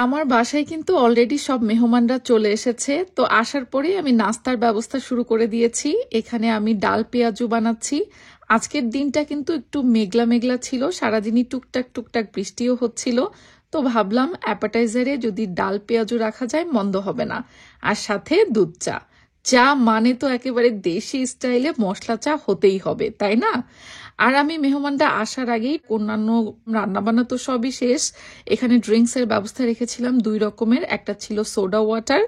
আমার বাসায় কিন্তু অলরেডি সব মেহমানরা চলে এসেছে। তো আসার পরেই আমি নাস্তার ব্যবস্থা শুরু করে দিয়েছি। এখানে আমি ডাল পেঁয়াজু বানাচ্ছি। আজকের দিনটা কিন্তু একটু মেঘলা মেঘলা ছিল, সারাদিনই টুকটাক টুকটাক বৃষ্টিও হচ্ছিল। তো ভাবলাম অ্যাপাটাইজারে যদি ডাল পেঁয়াজু রাখা যায় মন্দ হবে না, আর সাথে দুধ চা। চা মানে তো একেবারে দেশি স্টাইলে মশলা চা হতেই হবে, তাই না? আর আমি মেহমানরা আসার আগেই অন্যান্য রান্নাবান্না তো সবই শেষ। এখানে ড্রিঙ্কসের ব্যবস্থা রেখেছিলাম 2 রকমের, একটা ছিল সোডা ওয়াটার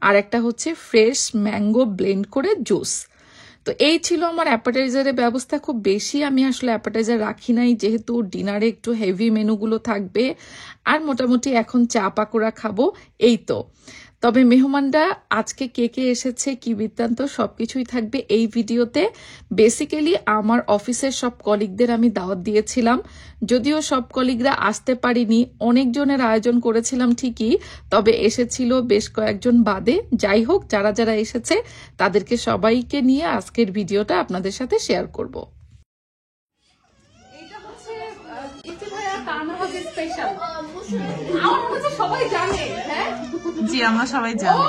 আর একটা হচ্ছে ফ্রেশ ম্যাঙ্গো ব্লেন্ড করে জুস। তো এই ছিল আমার অ্যাপাটাইজারের ব্যবস্থা। খুব বেশি আমি আসলে অ্যাপাটাইজার রাখি নাই, যেহেতু ডিনারে একটু হেভি মেনুগুলো থাকবে। আর মোটামুটি এখন চা পাকোড়া খাবো, এই তো। তবে মেহমানরা আজকে কে কে এসেছে, কি বৃত্তান্ত, সবকিছুই থাকবে এই ভিডিওতে। বেসিক্যালি আমার অফিসের সব কলিগদের আমি দাওয়াত দিয়েছিলাম, যদিও সব কলিগরা আসতে পারিনি। অনেকজনের আয়োজন করেছিলাম ঠিকই, তবে এসেছিল বেশ কয়েকজন বাদে। যাই হোক, যারা যারা এসেছে তাদেরকে সবাইকে নিয়ে আজকের ভিডিওটা আপনাদের সাথে শেয়ার করব। সবাই জানে, হ্যাঁ জি, আমরা সবাই জানি।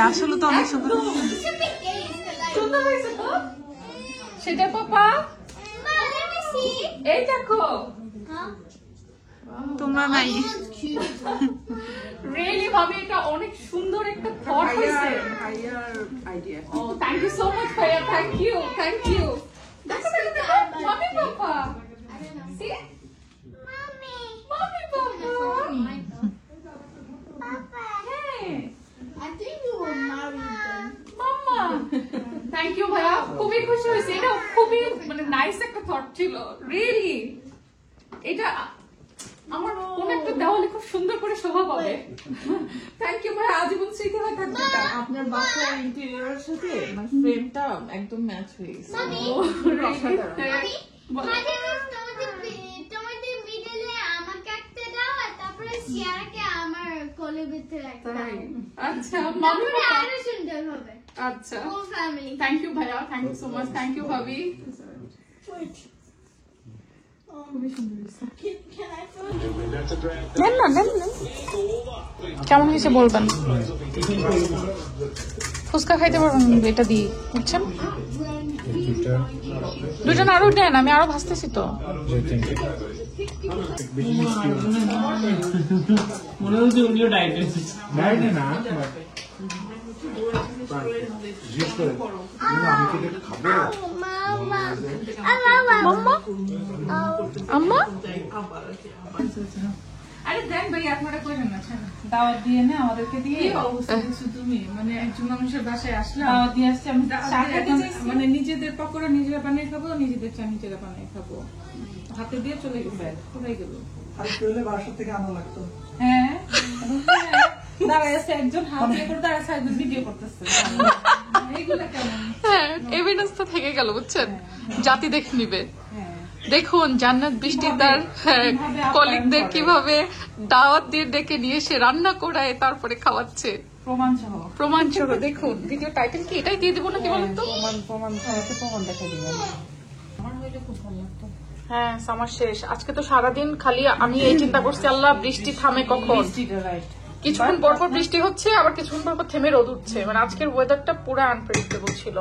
আসলে তো অনেক সুন্দর হয়েছে তো সেটা। পাপা এই দেখো, তোমরা নাই রিয়েলি ভাবে এটা অনেক সুন্দর একটা থট হয়েছে। আইডিয়া। ও থ্যাংক ইউ সো মাচ ভাইয়া, থ্যাংক ইউ থ্যাংক ইউ। দেখো দেখো মামি পাপা, সি মামি মামি পাপা পাপা। হ্যাঁ I think you were married then. মাম্মা থ্যাংক ইউ ভাইয়া, খুবই খুশি হয়েছে। এটা খুবই মানে নাইস একটা থট ছিল রিয়েলি। এটা আমার কোন একটা দেওয়ালে খুব সুন্দর করে শোভা পাবে। থ্যাংক ইউ ভাই, আজীবন স্মৃতি হয়ে থাকবে। আপনার বাসার ইন্টেরিয়রের সাথে মানে ফ্রেমটা একদম ম্যাচ হয়ে গেছে। তোমাদের মিডলে আমাকে একটা দাও, আর তারপরে শিয়াকে আমার কোলে ভিতরে রাখতে দাও। আচ্ছা মামি আরো সুন্দর হবে। আচ্ছা ফুল ফ্যামিলি। থ্যাংক ইউ ভাইয়া, thank you so much, thank you ভাবি। কেমন হয়েছে বলবেন। ফুচকা খাইতে পারবেন এটা দিয়ে, বুঝছেন? দুইটা আরো নেন, আমি আরো ভাজতেছি তো। মনে হচ্ছে উনিও ডায়েটে না। আরে দেন ভাই, আপনারা করেন না, দাওয়াত দিয়ে না আমাদেরকে দিয়ে তুমি মানে একজন মানুষের বাসায় আসলাম, দাওয়াত দিয়ে আসছি আমি মানে নিজেদের পকোড়া নিজেরা বানিয়ে খাবো, নিজেদের চা নিজেরা বানিয়ে খাবো। হাতে দিয়ে চলে গেছে, কোথায় গেল? বাসা থেকে আনা লাগতো। হ্যাঁ দাঁড়ায় আছে একজন, হাত দিয়ে করে দাঁড়ায় আছে একজন, ভিডিও করতেছে। এইগুলো কেমন? হ্যাঁ এভিডেন্স তো থেকে গেল, বুঝছেন? জাতি দেখে নিবে। দেখুন জান্নাত বৃষ্টি তার কলিগদের কিভাবে দাওয়াত দিয়ে ডেকে নিয়ে সে রান্না করায় তারপরে খাওয়াচ্ছে, প্রমাণ সহ। দেখুন ভিডিও টাইটেল কি এটাই দিয়ে দেবো নাকি বলেন তো? প্রমাণ দেখা দিবেন। আমার হইলে খুব ভালো লাগতো। হ্যাঁ সামার শেষ, আজকে তো সারাদিন খালি আমি এই চিন্তা করছি, আল্লাহ বৃষ্টি থামে কখন। কিছুক্ষণ পর পর বৃষ্টি হচ্ছে, আবার কিছুক্ষণ পর পর থেমে রোদ উঠছে। মানে আজকের ওয়েদারটা পুরো আনপ্রেডিক্টেবল ছিল।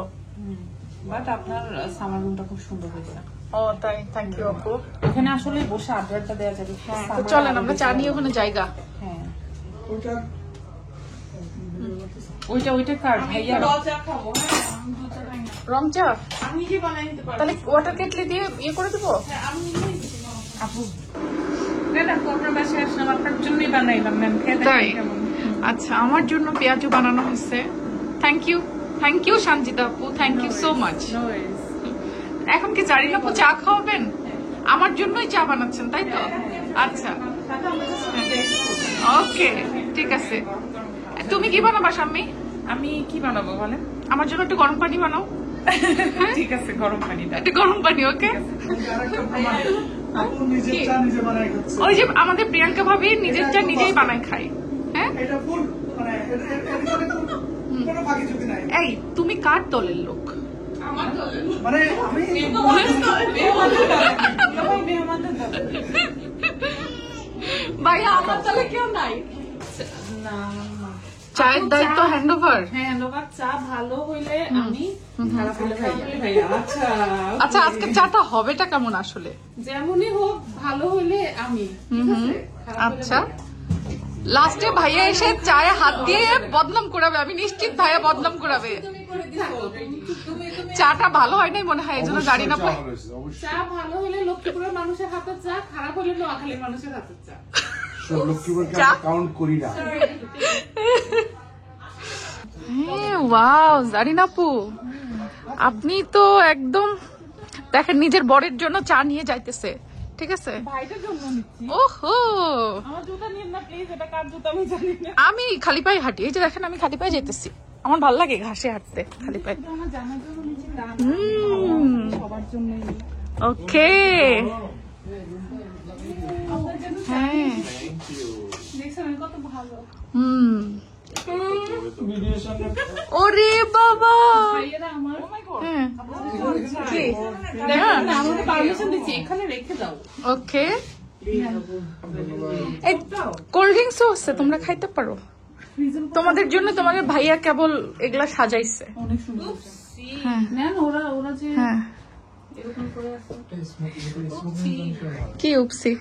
বাট আপনার সামার রুমটা খুব সুন্দর হয়েছে। ও তাই, থ্যাংক ইউ আপু। এখানে আসলে বসে আড্ডাটা দেওয়া যাবে। হ্যাঁ তো চলেন আমরা চা নিয়ে ওখানে জায়গা। হ্যাঁ ওইটা কার ভাইয়া রং চা আমি নিজে বানাই নিতে পারবো। তাহলে ওয়াটার কেটলি দিয়ে ইয়ে করে দেবো। আপু দেখো আপনার বাসায় আসলাম, আপনার জন্যই বানাইলাম ম্যাম, খেয়ে তাই? দেখেন কেমন। আচ্ছা আমার জন্য পেঁয়াজু বানানো হয়েছে। থ্যাংক ইউ সঞ্জিতা আপু, থ্যাংক ইউ সো মাচ। এখন কি জারিন আপু চা খাওয়াবেন? আমার জন্যই চা বানাচ্ছেন তাই তো? আচ্ছা ওকে ঠিক আছে। তুমি কি বানাবা শাম্মী? আমি কি বানাবো বলেন? আমার জন্য একটু গরম পানি বানাও। ঠিক আছে গরম পানিটা, একটু গরম পানি। ওকে ওই যে আমাদের প্রিয়াঙ্কা ভাবি নিজের চা নিজেই বানায় খায়। হ্যাঁ এই তুমি কার দলের লোক? মানে আমি না চায়ের দায়িত্ব হ্যান্ড ওভার। হ্যাঁ লোকার চা ভালো হইলে আমি, খারাপ হলে ভাইয়া। আচ্ছা আচ্ছা, আজকে চাটা হবেটা কেমন আসলে? যেমনই হোক ভালো হইলে আমি, ঠিক আছে? খারাপ হলে আচ্ছা, ভাইয়া। লাস্টে ভাইয়া এসে চায়ে হাত দিয়ে বদনাম করাবে, আমি নিশ্চিত ভাইয়া বদনাম করাবে। তুমি করে দিছো, তুমি চাটা ভালো হয় নাই মনে হয়, এই জন্য গাড়ি না পাই। চা ভালো হলে লক্ষ্মীপুরের মানুষের হাতের চা, খারাপ হলে নোয়াখালীর মানুষের হাতের চা। কাউন্ট করি না। হ্যাঁ, ওয়াও জারিন আপু, আপনি তো একদম দেখেন নিজের বরের জন্য চা নিয়ে যাইতেছে, ঠিক আছে? ভাইটার জন্য নিচ্ছি। ওহো, আমার জুতা নিন না প্লিজ, এটা কার জুতা আমি জানি না। আমি খালি পায়ে হাঁটি, এই যে দেখেন আমি খালি পায়ে যেতেছি, আমার ভালো লাগে ঘাসে হাঁটতে খালি পায়ে। এটা আমার জানার জন্য নিচ্ছি, না সবার জন্যই। ওকে, হ্যাঁ, দেখছেন আমি কত ভালো। ওরে বাবা, ভাইয়েরা আমার হ্যাঁ, কি? দেখেন না, আমি পারমিশন দিচ্ছি, এখানে রেখে দাও। ওকে, এই কোল্ড ড্রিঙ্কসও আছে, তোমরা খাইতে পারো। তোমাদের জন্য তোমাদের ভাইয়া কেবল এগুলা সাজাইছে। অনেক সুন্দর। হ্যাঁ নেন, ওরা যে হ্যাঁ, এরকম করে আছে। কি উপসি?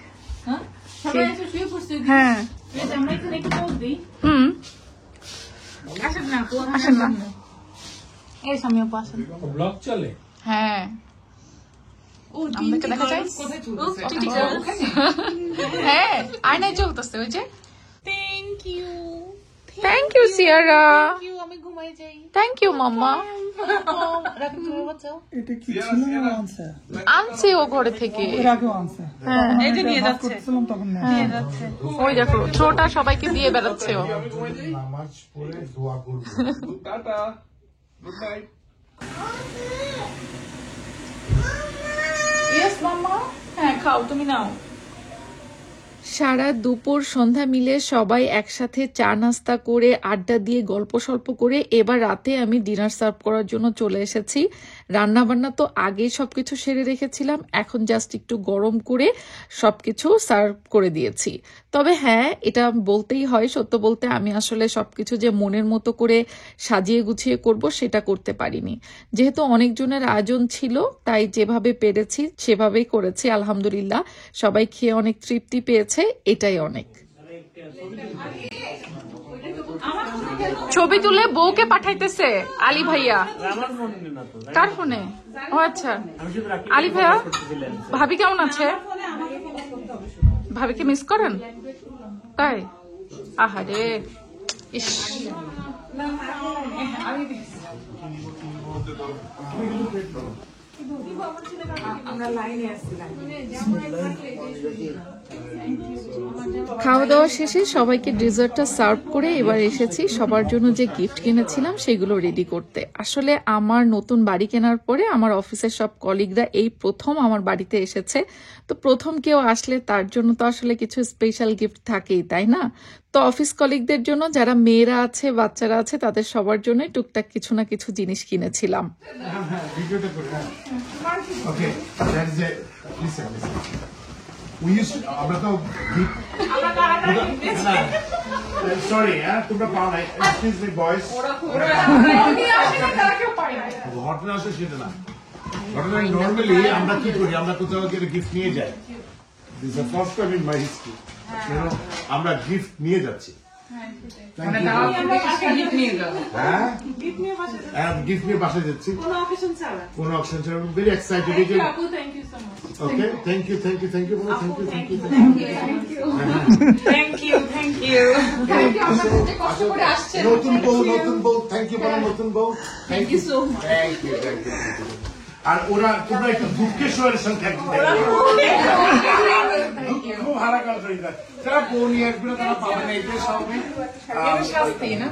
হ্যাঁ সবাই এসে শুয়ে পড়ছে। হ্যাঁ, প্লিজ আমরা এখানে একটু পোজ দিই। আসেন না আপু, আসেন না। এই সামনে আপু আসেন। ব্লগ চলে। হ্যাঁ, ও আমাদেরকে দেখা যায়? কোথায় চলছে? TT girls. হ্যাঁ, আয়নায় চলতেছে ওই যে। Thank you. থ্যাংক ইউ সিয়ারা, আমি ঘুমাই যাই। থ্যাংক ইউ মাম্মা। রাখি তুমি বাঁচাও। এটা কি ছিল না আনছে? আনছে ও ঘরে থেকে। এর আগেও আনছে। হ্যাঁ, এই যে নিয়ে যাচ্ছে। করছিলাম তখন না। নিয়ে যাচ্ছে। ওই দেখো থ্রোটা সবাইকে দিয়ে বেড়াচ্ছে ও। নামাজ পড়ে দোয়া করবো। Tata, good night. ইয়েস মাম্মা। হ্যাঁ খাও, তুমি নাও। সারা দুপুর সন্ধ্যা মিলে সবাই একসাথে চা নাস্তা করে আড্ডা দিয়ে গল্প সল্প করে এবার রাতে আমি ডিনার সার্ভ করার জন্য চলে এসেছি। রান্না বান্না তো আগেই সবকিছু সেরে রেখেছিলাম, এখন জাস্ট একটু গরম করে সবকিছু সার্ভ করে দিয়েছি। তবে হ্যাঁ, এটা বলতেই হয়, সত্য বলতে আমি আসলে সবকিছু যে মনের মতো করে সাজিয়ে গুছিয়ে করব সেটা করতে পারিনি। যেহেতু অনেকজনের আয়োজন ছিল, তাই যেভাবে পেরেছি সেভাবেই করেছি। আলহামদুলিল্লাহ সবাই খেয়ে অনেক তৃপ্তি পেয়েছে, এটাই অনেক। ছবি তুলে বউকে পাঠাইতেছে আলী ভাইয়া। কার ফোনে? ও আচ্ছা, আলী ভাইয়া ভাবি কেমন আছে? ভাবিকে মিস করেন? তাই? আহারে, ইস। খাওয়া দাওয়া শেষে সবাইকে ডেজার্টটা সার্ভ করে এবার এসেছি সবার জন্য যে গিফট কিনেছিলাম সেগুলো রেডি করতে। আসলে আমার নতুন বাড়ি কেনার পরে আমার অফিসের সব কলিগরা এই প্রথম আমার বাড়িতে এসেছে, তো প্রথম কেউ আসলে তার জন্য তো আসলে কিছু স্পেশাল গিফট থাকেই, তাই না? তো অফিস কলিগদের জন্য, যারা মেয়েরা আছে বাচ্চারা আছে, তাদের সবার জন্য টুকটাক কিছু না কিছু জিনিস কিনেছিলাম। Okay, that is it. Listen. We used to, আমরা তো সরি হ্যাঁ, তোমরা পাও নাই। এক্সকিউজ মি বয়েজ, ঘটনা আছে সেটা না। ঘটনা নর্মালি আমরা কি করি, আমরা কোথাও গিয়ে গিফট নিয়ে যাই। This is the first time in my history আমরা গিফট নিয়ে যাচ্ছি। হ্যাঁ, গিফট নিয়ে বাসায় যাচ্ছি, কোনো অপশন ছাড়া। Very excited. Okay, thank you, thank you, thank you, thank you, thank you, thank you. নতুন বউ, থ্যাংক ইউ বলো, নতুন বউ, thank you so much, thank you, thank you. আর ওরা তোমরা একটু দুঃখের সঙ্গে থ্যাংক ইউ, খুব হারা কাজ হয়ে যায়। তারা বউ নিয়ে আসবে, তারা পাবে না, এটাই স্বাভাবিক। শাস্তি না,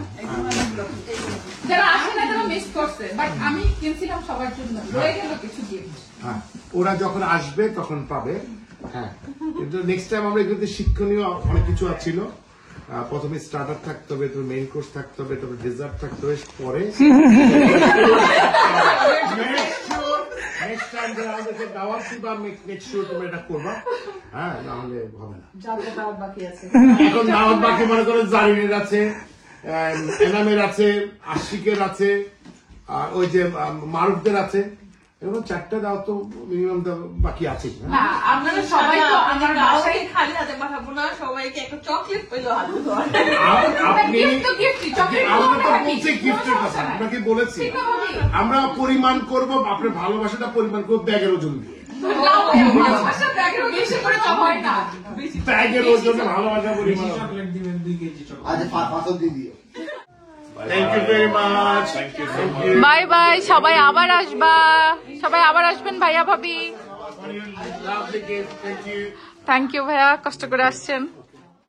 যারা আসে না তারা মিস করছে, বাট আমি কিনছিলাম সবার জন্য, রয়ে গেল কিছু গিফট। হ্যাঁ, ওরা যখন আসবে তখন পাবে। হ্যাঁ, কিন্তু নেক্সট টাইম আমরা এগুলোতে শিক্ষণীয় অনেক কিছু ছিল। প্রথমে স্টার্টার থাকতে হবে, তারপর মেইন কোর্স থাকতে হবে, তারপর ডেজার্ট থাকতে হবে, পরে নেক্সট টাইম যারা আমাদেরকে দাওয়াত দিবা মেক শিওর তুমি এটা করবা, হ্যাঁ, নাহলে হবে না। এখন দাওয়াত বাকি মনে করো জারিনের আছে, এনামের আছে, আশিকের আছে, আর ওই যে মারুফদের আছে, এরকম 4টা দাওয়াত তো মিনিমাম বাকি আছে। আপনারা সবাই তো আমার বাসায় খালি হাতে পাঠাবো না, সবাইকে একটা চকলেট পেলো হাতে আপনি আমরা তো বলছি গিফটের কথা, আপনাকে বলেছি আমরা পরিমাণ করব, আপনার ভালোবাসাটা পরিমাণ করবো ব্যাগের ওজন দিয়ে। ব্যাগের ওজন ভালোবাসা পরিমাণ। Thank you very much, thank you. Bye bye, সবাই আবার আসবা, সবাই আবার আসবেন ভাইয়া ভাবি। Lovely gift, thank you. Thank you ভাইয়া, কষ্ট করে আসছেন।